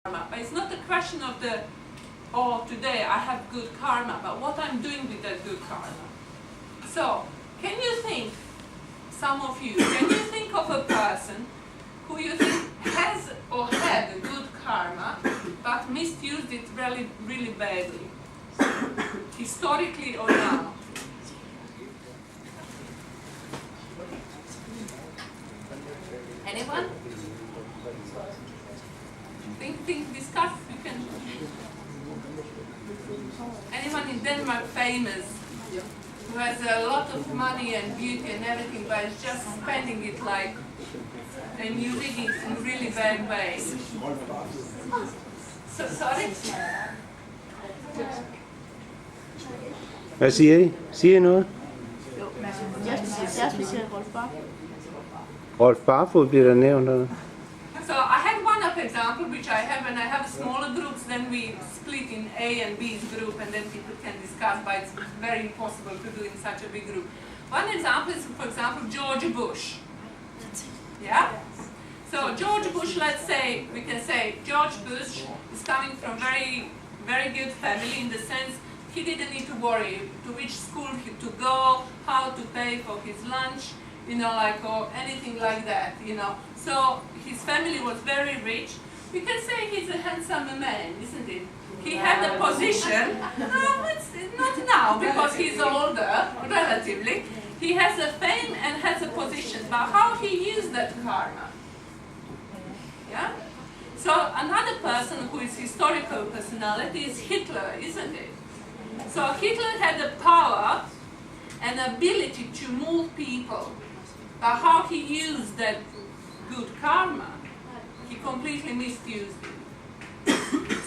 karma. But it's not a question of the, oh, today I have good karma, but what I'm doing with that good karma. So, can you think, some of you, can you think of a person who you think has or had a good karma, but misused it really, really badly, historically or now? Anyone? Think, discuss. You can. Anyone in Denmark famous who has a lot of money and beauty and everything, but is just spending it like and using it in really bad ways? So sorry. Hvad siger I? Siger I noget? Jeg specielt Rolf Bar. Rolf Barfod bliver der nævnt, eller? So I have one of example which I have when I have smaller groups, then we split in A and B's group and then people can discuss, but it's very impossible to do in such a big group. One example is, for example, George Bush. Yeah? So George Bush, let's say, we can say George Bush is coming from very good family in the sense he didn't need to worry to which school to go, how to pay for his lunch, you know, like, or anything like that, you know. So his family was very rich. We can say he's a handsome man, isn't it? He had a position, no, it's not now because he's older, relatively. He has a fame and has a position, but how he used that karma? Yeah? So another person who is historical personality is Hitler, isn't it? So Hitler had the power and ability to move people, but how he used that good karma, he completely misused it.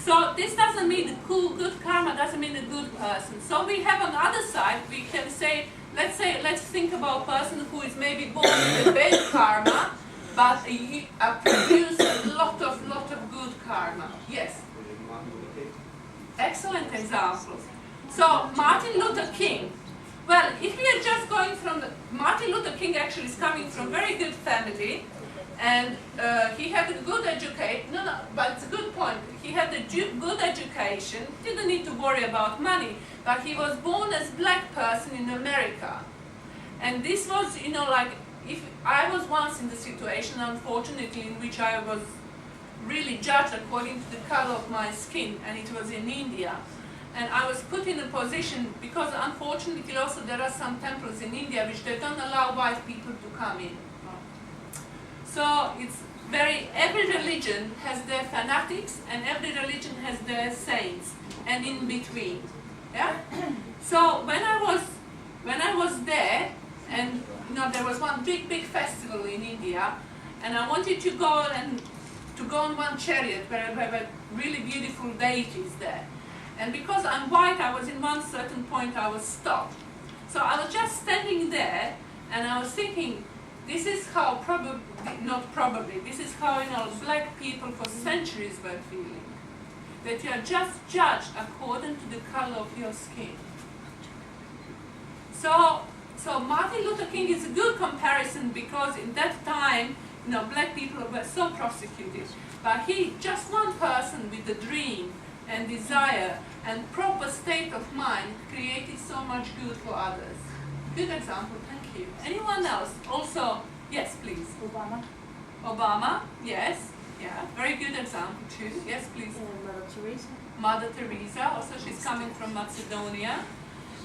So this doesn't mean good karma doesn't mean a good person. So we have on the other side, we can say, let's think about a person who is maybe born with a bad karma, but produce a lot of good karma. Yes. Excellent example. So Martin Luther King. Well, if we are just going from Martin Luther King actually is coming from very good family, and he had a good education. No, but it's a good point. He had a good education, didn't need to worry about money, but he was born as black person in America. And this was, you know, like, if I was once in the situation, unfortunately, in which I was really judged according to the color of my skin, and it was in India. And I was put in a position, because unfortunately also there are some temples in India which they don't allow white people to come in. So it's every religion has their fanatics and every religion has their saints and in between. Yeah? So when I was there, and you know, there was one big festival in India, and I wanted to go on one chariot where there were really beautiful deities there. And because I'm white, I was in one certain point, I was stopped. So I was just standing there, and I was thinking, this is how this is how, you know, black people for centuries were feeling. That you are just judged according to the color of your skin. So Martin Luther King is a good comparison because in that time, you know, black people were so persecuted. But he, just one person with a dream and desire and proper state of mind, created so much good for others. Good example, thank you. Anyone else? Also, yes, please. Obama, yes, yeah, very good example too. Yes, please. Mother Teresa. Mother Teresa, also she's coming from Macedonia,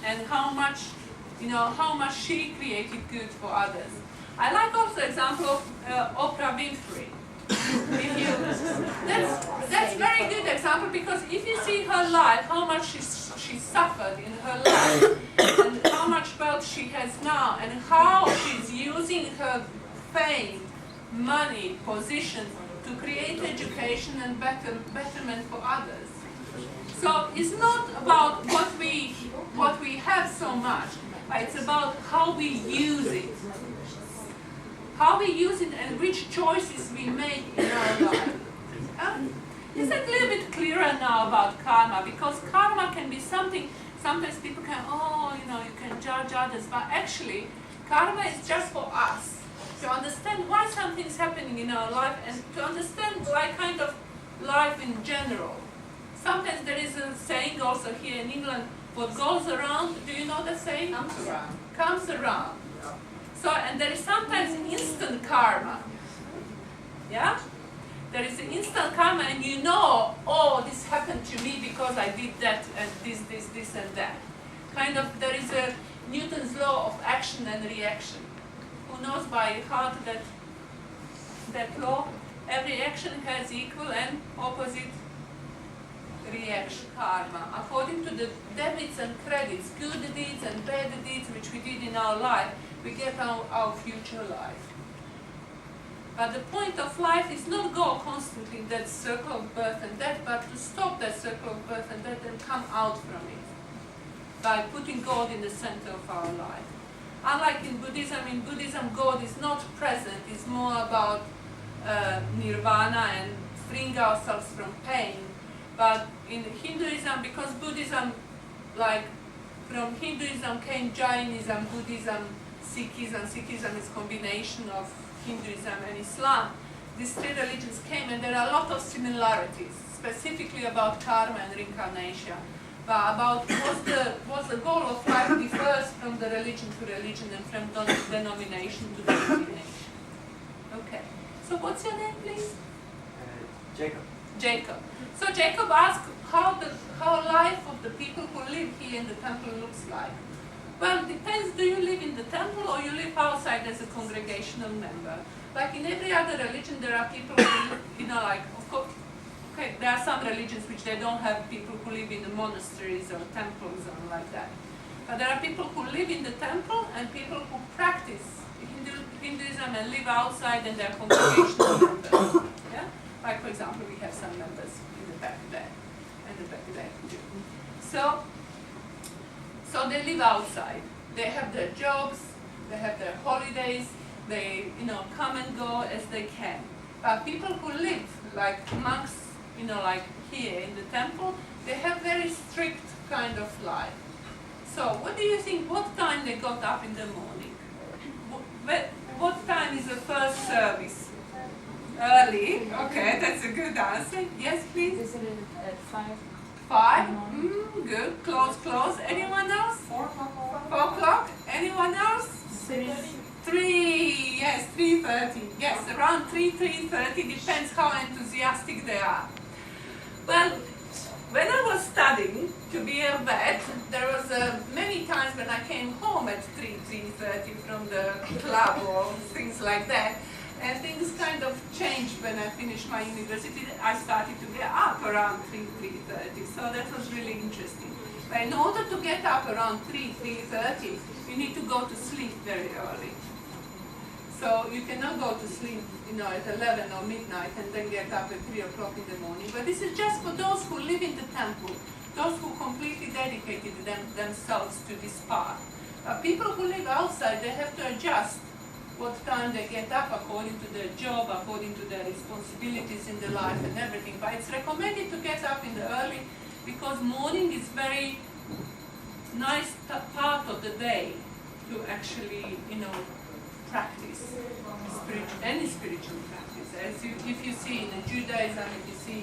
and how much she created good for others. I like also example of Oprah Winfrey. That's very good example because if you see her life, how much she suffered in her life, and how much wealth she has now, and how she's using her fame, money, position to create education and betterment for others. So it's not about what we have so much, but it's about how we use it. How we use it and which choices we make in our life. Is that a little bit clearer now about karma? Because karma can be something, sometimes people can, you know, you can judge others, but actually, karma is just for us. To understand why something's happening in our life and to understand why kind of life in general. Sometimes there is a saying also here in England, what goes around, do you know the saying? Comes around. Comes around. So, and there is sometimes instant karma. Yeah? There is an instant karma and you know, oh, this happened to me because I did that and this and that. Kind of, there is a Newton's law of action and reaction. Who knows by heart that law? Every action has equal and opposite reaction, karma. According to the debits and credits, good deeds and bad deeds which we did in our life, we get our future life. But the point of life is not go constantly in that circle of birth and death, but to stop that circle of birth and death and come out from it by putting God in the center of our life. Unlike in Buddhism God is not present, it's more about nirvana and freeing ourselves from pain. But in Hinduism, because Buddhism, like from Hinduism came Jainism, Buddhism, Sikhism. Sikhism is a combination of Hinduism and Islam. These three religions came and there are a lot of similarities, specifically about karma and reincarnation. But about what's the goal of life differs from the religion to religion and from denomination to denomination. Okay. So what's your name, please? Jacob. Jacob. So Jacob asked how life of the people who live here in the temple looks like. Well, it depends, do you live in the temple or you live outside as a congregational member? Like in every other religion, there are people who live, like, of course, okay, there are some religions which they don't have people who live in the monasteries or temples or like that. But there are people who live in the temple and people who practice Hinduism and live outside and they're congregational members. Yeah? Like, for example, we have some members in the back there and the back there too. So they live outside. They have their jobs, they have their holidays, they come and go as they can. But people who live like monks, like here in the temple, they have very strict kind of life. So what do you think, what time they got up in the morning? What time is the first service? Early. Okay, that's a good answer. Yes, please? Is it at 5? 5? Good. Close. Anyone else? 4 o'clock? 4 o'clock? Anyone else? 6. 3. Yes, 3:30. Yes, around 3:30. Depends how enthusiastic they are. Well, when I was studying to be a vet, there was many times when I came home at 3:30 from the club or things like that. And things kind of changed when I finished my university. I started to get up around 3:30. So that was really interesting. But in order to get up around 3:30, you need to go to sleep very early. So you cannot go to sleep, at 11 or midnight and then get up at 3 o'clock in the morning. But this is just for those who live in the temple, those who completely dedicated themselves to this path. But people who live outside, they have to adjust what time they get up according to their job, according to their responsibilities in the life and everything. But it's recommended to get up in the early because morning is very nice part of the day to actually, practice any spiritual practice. If you see in Judaism, if you see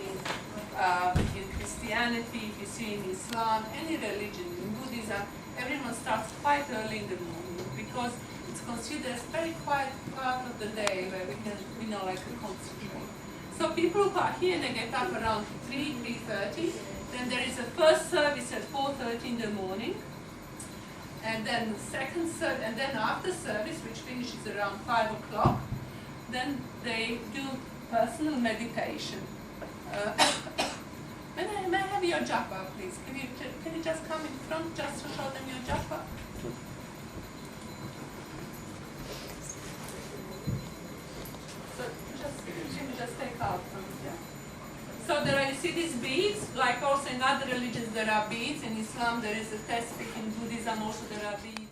in Christianity, if you see in Islam, any religion, in Buddhism, everyone starts quite early in the morning because it's considered a very quiet part of the day where we can, concentrate. So people who are here, they get up around 3:30. Then there is a first service at 4:30 in the morning. And then the second service, and then after service, which finishes around 5 o'clock, then they do personal meditation. May I have your japa, please? Can you just come in front just to show them your japa? So just take out from here. So there are, you see these beads, like also in other religions there are beads. In Islam there is a tespih, in Buddhism also there are beads.